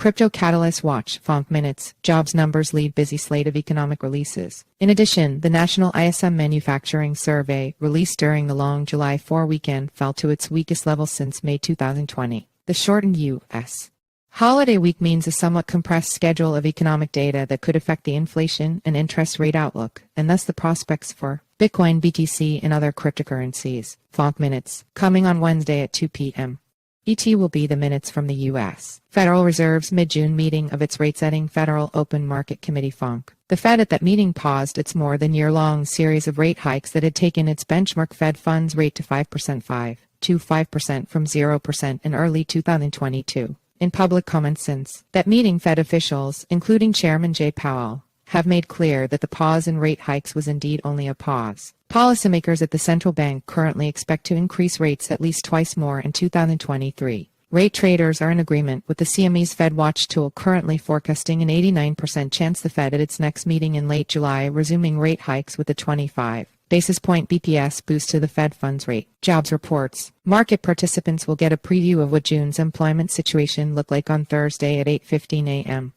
Crypto Catalyst Watch, FOMC Minutes, jobs numbers lead busy slate of economic releases. In addition, the National ISM Manufacturing Survey, released during the long July 4 weekend, fell to its weakest level since May 2020. The shortened U.S. holiday week means a somewhat compressed schedule of economic data that could affect the inflation and interest rate outlook, and thus the prospects for Bitcoin, BTC, and other cryptocurrencies. FOMC Minutes, coming on Wednesday at 2 p.m. ET will be the minutes from the U.S. Federal Reserve's mid-June meeting of its rate-setting Federal Open Market Committee FOMC. The Fed at that meeting paused its more than year-long series of rate hikes that had taken its benchmark Fed funds rate to 5% from 0% in early 2022. In public comments since that meeting, Fed officials, including Chairman Jay Powell, have made clear that the pause in rate hikes was indeed only a pause. Policymakers at the central bank currently expect to increase rates at least twice more in 2023. Rate traders are in agreement with the CME's FedWatch tool, currently forecasting an 89% chance the Fed at its next meeting in late July resuming rate hikes with a 25 basis point BPS boost to the Fed funds rate. Jobs reports. Market participants will get a preview of what June's employment situation looked like on Thursday at 8:15 a.m.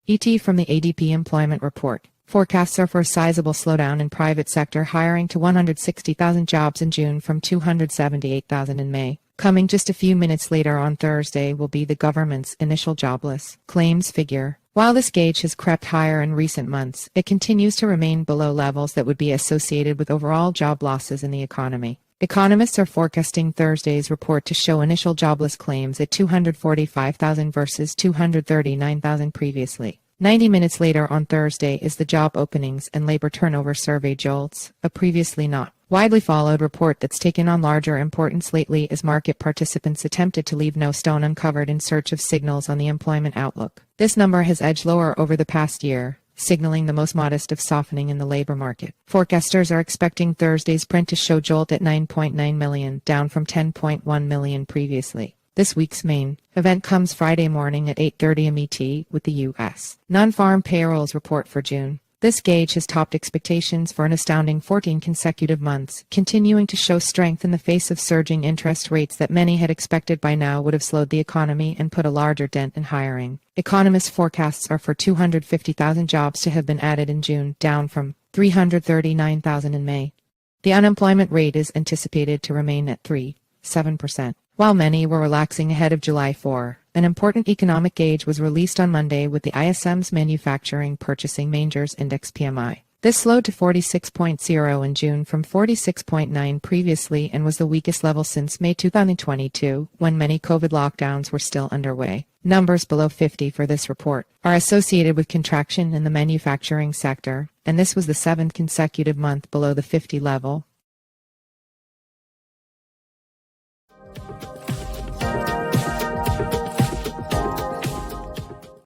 ET from the ADP employment report. Forecasts are for a sizable slowdown in private sector hiring to 160,000 jobs in June from 278,000 in May. Coming just a few minutes later on Thursday will be the government's initial jobless claims figure. While this gauge has crept higher in recent months, it continues to remain below levels that would be associated with overall job losses in the economy. Economists are forecasting Thursday's report to show initial jobless claims at 245,000 versus 239,000 previously. 90 minutes later on Thursday is the Job Openings and Labor Turnover Survey JOLTS, a previously not widely followed report that's taken on larger importance lately as market participants attempted to leave no stone uncovered in search of signals on the employment outlook. This number has edged lower over the past year, signaling the most modest of softening in the labor market. Forecasters are expecting Thursday's print to show JOLT at 9.9 million, down from 10.1 million previously. This week's main event comes Friday morning at 8:30 MET with the U.S. non-farm payrolls report for June. This gauge has topped expectations for an astounding 14 consecutive months, continuing to show strength in the face of surging interest rates that many had expected by now would have slowed the economy and put a larger dent in hiring. Economists' forecasts are for 250,000 jobs to have been added in June, down from 339,000 in May. The unemployment rate is anticipated to remain at 3.7%. While many were relaxing ahead of July 4, an important economic gauge was released on Monday with the ISM's Manufacturing Purchasing Managers Index PMI. This slowed to 46.0 in June from 46.9 previously and was the weakest level since May 2022, when many COVID lockdowns were still underway. Numbers below 50 for this report are associated with contraction in the manufacturing sector, and this was the 7th consecutive month below the 50 level.